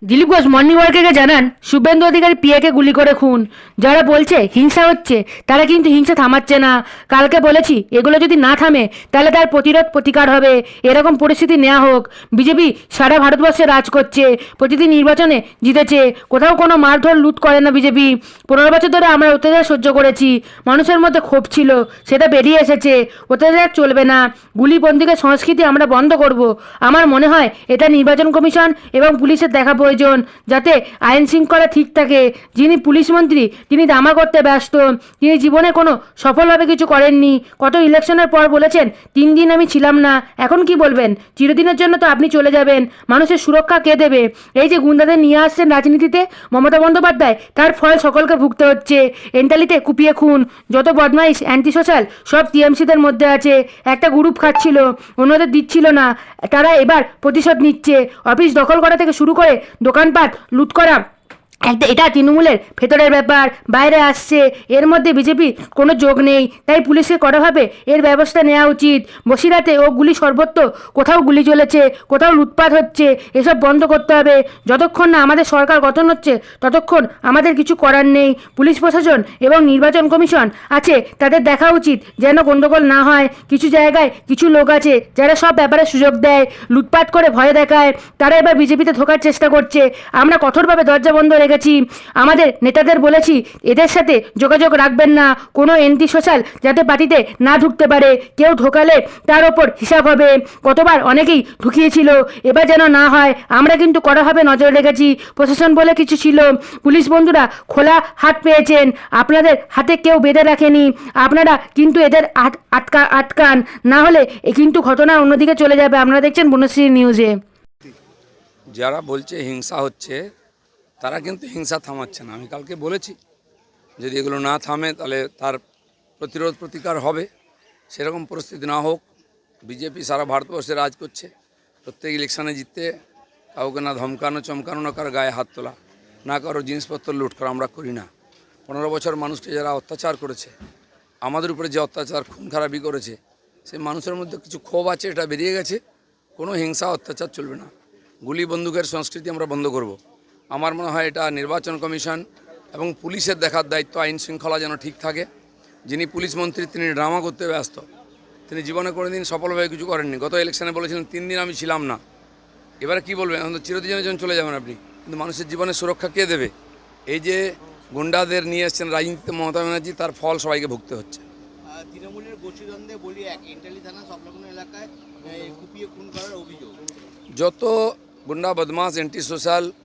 Dilip Ghosh morning ওয়ার্কে জানান শুভেন্দু অধিকারী পিএকে গুলি করে খুন। যারা বলছে হিংসা হচ্ছে তারা কিন্তু হিংসা থামাচ্ছে না। কালকে বলেছি এগুলো যদি না থামে তাহলে তার প্রতিকার হবে। এরকম পরিস্থিতি নেওয়া হোক। বিজেপি সারা ভারতবর্ষে রাজ করছে, প্রতিটি নির্বাচনে জিতেছে, কোথাও কোনো মারধর লুট করে না বিজেপি। 15 বছর ধরে আমরা অত্যাচার সহ্য করেছি, মানুষের মধ্যে ক্ষোভ ছিল, সেটা বেরিয়ে এসেছে। অত্যাচার চলবে না, গুলিবন্দুকের সংস্কৃতি আমরা বন্ধ করব। আমার মনে হয় এটা নির্বাচন কমিশন এবং পুলিশের দেখা প্রয়োজন, যাতে আইন শৃঙ্খলা ঠিক থাকে। যিনি পুলিশ মন্ত্রী তিনি দামা করতে ব্যস্ত, তিনি জীবনে কোনো সফলভাবে কিছু করেননি। কত ইলেকশনের পর বলেছেন 3 দিন আমি ছিলাম না, এখন কি বলবেন? চিরদিনের জন্য তো আপনি চলে যাবেন, মানুষের সুরক্ষা কে দেবে? এই যে গুন্ডাদের নিয়ে আসছেন রাজনীতিতে মমতা বন্দ্যোপাধ্যায়, তার ফল সকলকে ভুগতে হচ্ছে। এন্টালিতে কুপিয়ে খুন, যত বদমাইশ অ্যান্টি সোশ্যাল সব টিএমসিদের মধ্যে আছে। একটা গ্রুপ খাচ্ছিল, অন্যদের দিচ্ছিল না, তারা এবার প্রতিশোধ নিচ্ছে। অফিস দখল করা থেকে শুরু করে দোকানপাট লুট করা, এটা তৃণমূলের ভেতরের ব্যাপার, বাইরে আসছে। এর মধ্যে বিজেপি কোনো যোগ নেই, তাই পুলিশকে কড়াভাবে এর ব্যবস্থা নেওয়া উচিত। বসিরহাটে ও গুলি সর্বত্র, কোথাও গুলি চলেছে, কোথাও লুটপাট হচ্ছে, এসব বন্ধ করতে হবে। যতক্ষণ না আমাদের সরকার গঠন হচ্ছে ততক্ষণ আমাদের কিছু করার নেই। পুলিশ প্রশাসন এবং নির্বাচন কমিশন আছে, তাদের দেখা উচিত যেন গণ্ডগোল না হয়। কিছু জায়গায় কিছু লোক আছে যারা সব ব্যাপারে সুযোগ দেয়, লুটপাট করে ভয় দেখায়, তারা এবার বিজেপিতে ঢোকার চেষ্টা করছে। আমরা কঠোরভাবে দরজা বন্ধ রেখেছি, আমাদের নেতাদের বলেছি এদের সাথে যোগাযোগ রাখবেন না, কোনো এন্টি সোশ্যাল যাতে পার্টিতে না ঢুকতে পারে। কেউ ঢোকালে তার ওপর হিসাব হবে। কতবার অনেকেই ঢুকিয়েছিল, এবার যেন না হয়। আমরা কিন্তু কড়াভাবে নজর রেখেছি। প্রশাসন বলে কিছু ছিল, পুলিশ বন্ধুরা খোলা হাত পেয়েছেন, আপনাদের হাতে কেউ বেঁধে রাখেনি। আপনারা কিন্তু এদের আটকান, না হলে কিন্তু ঘটনা অন্যদিকে চলে যাবে। আপনারা দেখছেন বনশ্রী নিউজে। যারা বলছে হিংসা হচ্ছে তারা কিন্তু হিংসা থামাচ্ছে না। আমি কালকে বলেছি যদি এগুলো না থামে তাহলে তার প্রতিকার হবে। সেরকম পরিস্থিতি না হোক। বিজেপি সারা ভারতবর্ষে রাজ করছে, প্রত্যেক ইলেকশানে জিততে কাউকে না ধমকানো চমকানো, না কারো গায়ে হাত তোলা, না কারো জিনিসপত্র লুট করা আমরা করি না। 15 বছর মানুষকে যারা অত্যাচার করেছে, আমাদের উপরে যে অত্যাচার খুন খারাপি করেছে, সেই মানুষের মধ্যে কিছু ক্ষোভ আছে, এটা বেরিয়ে গেছে। কোনো হিংসা অত্যাচার চলবে না। গুলি বন্দুকের সংস্কৃতি আমরা বন্ধ করব। আমার মনে হয় এটা নির্বাচন কমিশন এবং পুলিশের দেখার দায়িত্ব, আইন শৃঙ্খলা যেন ঠিক থাকে। যিনি পুলিশ মন্ত্রী তিনি ড্রামা করতে ব্যস্ত, তিনি জীবনে কোনোদিন সফলভাবে কিছু করেননি। গত ইলেকশনে বলেছিলেন 3 দিন আমি ছিলাম না, এবারে কি বলবেন? এখন তো চিরদিনের জন্য চলে যাবেন আপনি, কিন্তু মানুষের জীবনের সুরক্ষা কে দেবে? এই যে গুন্ডাদের নিয়ে এসছেন রাজনীতিতে মমতা ব্যানার্জি, তার ফল সবাইকে ভুগতে হচ্ছে। তৃণমূলের গোষ্ঠীদ্বন্দ্বে বলি এন্টালি থানা সংলগ্ন এলাকায় কুপিয়ে খুন করার অভিযোগ। যত গুন্ডা বদমাস অ্যান্টি সোশ্যাল